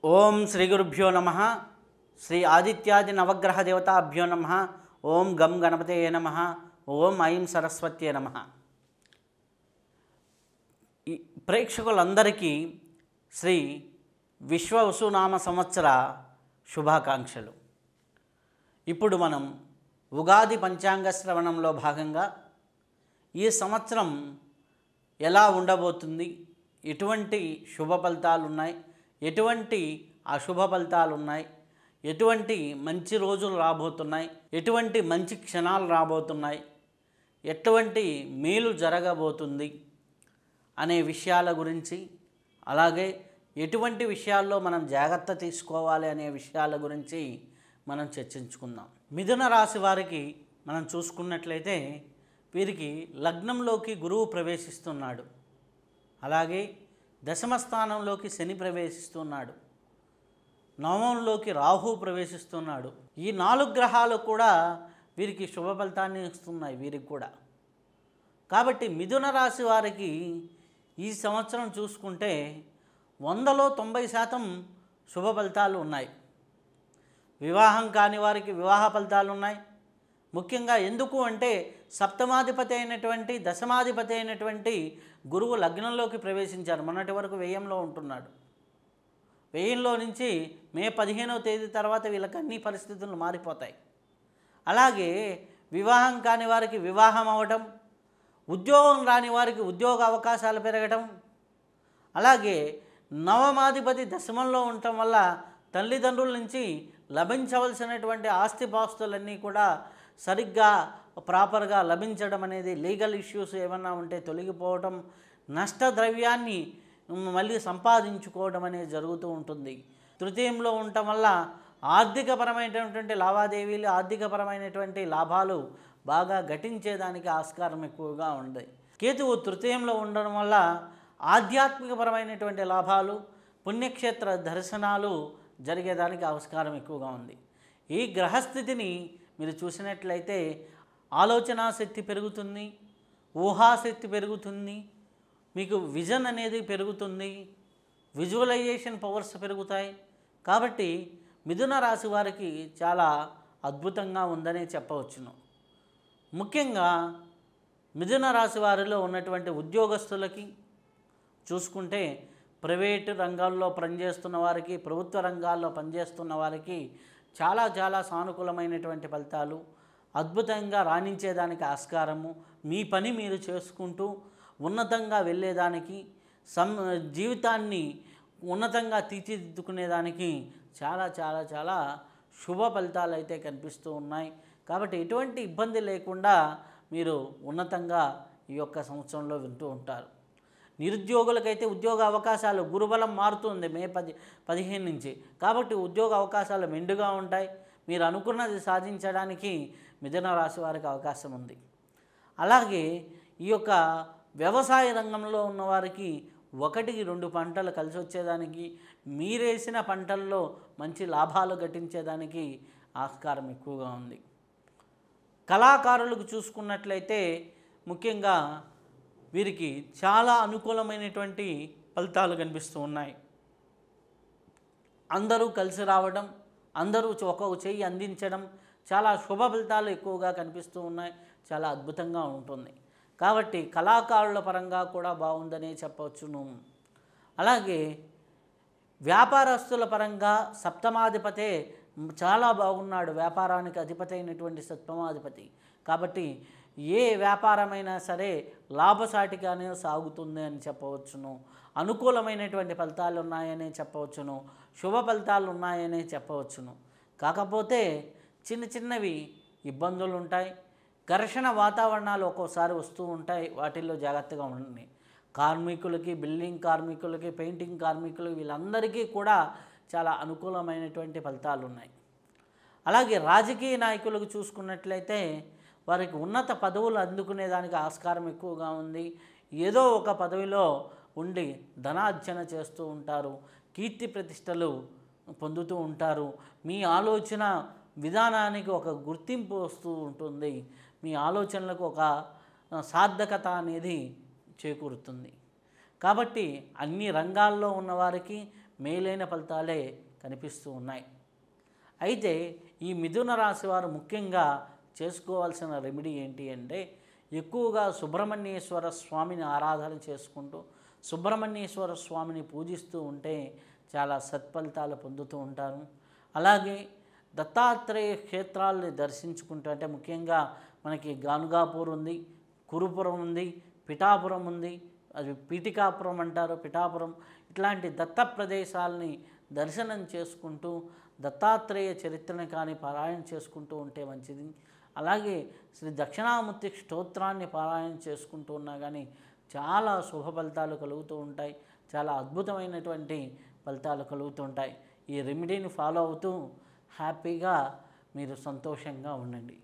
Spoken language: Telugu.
ఓం శ్రీ గురుభ్యో నమ. శ్రీ ఆదిత్యాది నవగ్రహ దేవతాభ్యో నమ. ఓం గం గణపతయే నమ. ఓం ఐం సరస్వత్యే నమ. ఈ ప్రేక్షకులందరికీ శ్రీ విశ్వవసునామ సంవత్సర శుభాకాంక్షలు. ఇప్పుడు మనం ఉగాది పంచాంగ శ్రవణంలో భాగంగా ఈ సంవత్సరం ఎలా ఉండబోతుంది, ఎటువంటి శుభ ఫలితాలు ఉన్నాయి, ఎటువంటి అశుభ ఫలితాలు ఉన్నాయి, ఎటువంటి మంచి రోజులు రాబోతున్నాయి, ఎటువంటి మంచి క్షణాలు రాబోతున్నాయి, ఎటువంటి మేలు జరగబోతుంది అనే విషయాల గురించి, అలాగే ఎటువంటి విషయాల్లో మనం జాగ్రత్త తీసుకోవాలి అనే విషయాల గురించి మనం చర్చించుకుందాం. మిథున రాశి వారికి మనం చూసుకున్నట్లయితే వీరికి లగ్నంలోకి గురువు ప్రవేశిస్తున్నాడు, అలాగే దశమ స్థానంలోకి శని ప్రవేశిస్తున్నాడు, నవమంలోకి రాహు ప్రవేశిస్తున్నాడు. ఈ 4 గ్రహాలు కూడా వీరికి శుభ ఫలితాన్ని ఇస్తున్నాయి వీరికి కూడా. కాబట్టి మిథున రాశి వారికి ఈ సంవత్సరం చూసుకుంటే 100లో 90% శుభ ఫలితాలు ఉన్నాయి. వివాహం కాని వారికి వివాహ ఫలితాలు ఉన్నాయి. ముఖ్యంగా ఎందుకు అంటే సప్తమాధిపతి అయినటువంటి దశమాధిపతి అయినటువంటి గురువు లగ్నంలోకి ప్రవేశించారు. మొన్నటి వరకు వ్యయంలో ఉంటున్నాడు. వ్యయంలో నుంచి మే 15వ తేదీ తర్వాత వీళ్ళకి అన్ని పరిస్థితులు మారిపోతాయి. అలాగే వివాహం కాని వారికి వివాహం అవ్వటం, ఉద్యోగం రాని వారికి ఉద్యోగ అవకాశాలు పెరగటం, అలాగే నవమాధిపతి దశమంలో ఉండటం వల్ల తల్లిదండ్రుల నుంచి లభించవలసినటువంటి ఆస్తిపాస్తులన్నీ కూడా సరిగ్గా ప్రాపర్గా లభించడం అనేది, లీగల్ ఇష్యూస్ ఏమన్నా ఉంటే తొలగిపోవడం, నష్టద్రవ్యాన్ని మళ్ళీ సంపాదించుకోవడం అనేది జరుగుతూ ఉంటుంది. తృతీయంలో ఉండటం వల్ల ఆర్థికపరమైనటువంటి లావాదేవీలు, ఆర్థికపరమైనటువంటి లాభాలు బాగా ఘటించేదానికి ఆస్కారం ఎక్కువగా ఉంది. కేతువు తృతీయంలో ఉండడం వల్ల ఆధ్యాత్మికపరమైనటువంటి లాభాలు, పుణ్యక్షేత్ర దర్శనాలు జరిగేదానికి ఆస్కారం ఎక్కువగా ఉంది. ఈ గ్రహస్థితిని మీరు చూసినట్లయితే ఆలోచనా శక్తి పెరుగుతుంది, ఊహాశక్తి పెరుగుతుంది, మీకు విజన్ అనేది పెరుగుతుంది, విజువలైజేషన్ పవర్స్ పెరుగుతాయి. కాబట్టి మిథున రాశి వారికి చాలా అద్భుతంగా ఉందనే చెప్పవచ్చును. ముఖ్యంగా మిథున రాశి వారిలో ఉన్నటువంటి ఉద్యోగస్తులకి చూసుకుంటే ప్రైవేటు రంగాల్లో పనిచేస్తున్న వారికి, ప్రభుత్వ రంగాల్లో పనిచేస్తున్న వారికి చాలా చాలా సానుకూలమైనటువంటి ఫలితాలు, అద్భుతంగా రాణించేదానికి ఆస్కారము, మీ పని మీరు చేసుకుంటూ ఉన్నతంగా వెళ్ళేదానికి, జీవితాన్ని ఉన్నతంగా తీర్చిదిద్దుకునేదానికి చాలా చాలా చాలా శుభ ఫలితాలు అయితే కనిపిస్తూ ఉన్నాయి. కాబట్టి ఎటువంటి ఇబ్బంది లేకుండా మీరు ఉన్నతంగా ఈ యొక్క సంవత్సరంలో వింటూ ఉంటారు. నిరుద్యోగులకైతే ఉద్యోగ అవకాశాలు, గురుబలం మారుతుంది మే 15 నుంచి. కాబట్టి ఉద్యోగ అవకాశాలు మెండుగా ఉంటాయి. మీరు అనుకున్నది సాధించడానికి మిథున రాశి వారికి అవకాశం ఉంది. అలాగే ఈ యొక్క వ్యవసాయ రంగంలో ఉన్నవారికి 1-2 పంటలు కలిసి వచ్చేదానికి, మీరేసిన పంటల్లో మంచి లాభాలు ఘటించేదానికి ఆస్కారం ఎక్కువగా ఉంది. కళాకారులకు చూసుకున్నట్లయితే ముఖ్యంగా వీరికి చాలా అనుకూలమైనటువంటి ఫలితాలు కనిపిస్తూ ఉన్నాయి. అందరూ కలిసి రావడం, అందరూ ఒక చెయ్యి అందించడం, చాలా శుభ ఫలితాలు ఎక్కువగా కనిపిస్తూ ఉన్నాయి. చాలా అద్భుతంగా ఉంటుంది. కాబట్టి కళాకారుల పరంగా కూడా బాగుందనే చెప్పవచ్చును. అలాగే వ్యాపారస్తుల పరంగా సప్తమాధిపతే చాలా బాగున్నాడు. వ్యాపారానికి అధిపతి అయినటువంటి సప్తమాధిపతి. కాబట్టి ఏ వ్యాపారమైనా సరే లాభసాటిగానే సాగుతుంది అని చెప్పవచ్చును. అనుకూలమైనటువంటి ఫలితాలు ఉన్నాయని చెప్పవచ్చును. శుభ ఫలితాలు ఉన్నాయని చెప్పవచ్చును. కాకపోతే చిన్న చిన్నవి ఇబ్బందులు ఉంటాయి. ఘర్షణ వాతావరణాలు ఒక్కోసారి వస్తూ ఉంటాయి. వాటిల్లో జాగ్రత్తగా ఉండండి. కార్మికులకి, బిల్డింగ్ కార్మికులకి, పెయింటింగ్ కార్మికులకి, వీళ్ళందరికీ కూడా చాలా అనుకూలమైనటువంటి ఫలితాలు ఉన్నాయి. అలాగే రాజకీయ నాయకులకు చూసుకున్నట్లయితే వారికి ఉన్నత పదవులు అందుకునేదానికి ఆస్కారం ఎక్కువగా ఉంది. ఏదో ఒక పదవిలో ఉండి ధనార్జన చేస్తూ ఉంటారు, కీర్తి ప్రతిష్టలు పొందుతూ ఉంటారు. మీ ఆలోచన విధానానికి ఒక గుర్తింపు వస్తూ ఉంటుంది. మీ ఆలోచనలకు ఒక సార్థకత అనేది చేకూరుతుంది. కాబట్టి అన్ని రంగాల్లో ఉన్నవారికి మేలైన ఫలితాలే కనిపిస్తూ ఉన్నాయి. అయితే ఈ మిథున రాశి వారు ముఖ్యంగా చేసుకోవాల్సిన రెమెడీ ఏంటి అంటే, ఎక్కువగా సుబ్రహ్మణ్యేశ్వర స్వామిని ఆరాధన చేసుకుంటూ సుబ్రహ్మణ్యేశ్వర స్వామిని పూజిస్తూ ఉంటే చాలా సత్ఫలితాలు పొందుతూ ఉంటారు. అలాగే దత్తాత్రేయ క్షేత్రాలని దర్శించుకుంటూ, అంటే ముఖ్యంగా మనకి గానుగాపూర్ ఉంది, కురుపురం ఉంది, పిఠాపురం ఉంది, అది పీఠికాపురం అంటారు, పిఠాపురం, ఇట్లాంటి దత్త ప్రదేశాలని దర్శనం చేసుకుంటూ దత్తాత్రేయ చరిత్రను కానీ పారాయణ చేసుకుంటూ ఉంటే మంచిది. అలాగే శ్రీ దక్షిణామూర్తి స్తోత్రాన్ని పారాయణ చేసుకుంటూ ఉన్నా కానీ చాలా శుభ ఫలితాలు కలుగుతూ ఉంటాయి, చాలా అద్భుతమైనటువంటి ఫలితాలు కలుగుతూ ఉంటాయి. ఈ రెమెడీని ఫాలో అవుతూ హ్యాపీగా మీరు సంతోషంగా ఉండండి.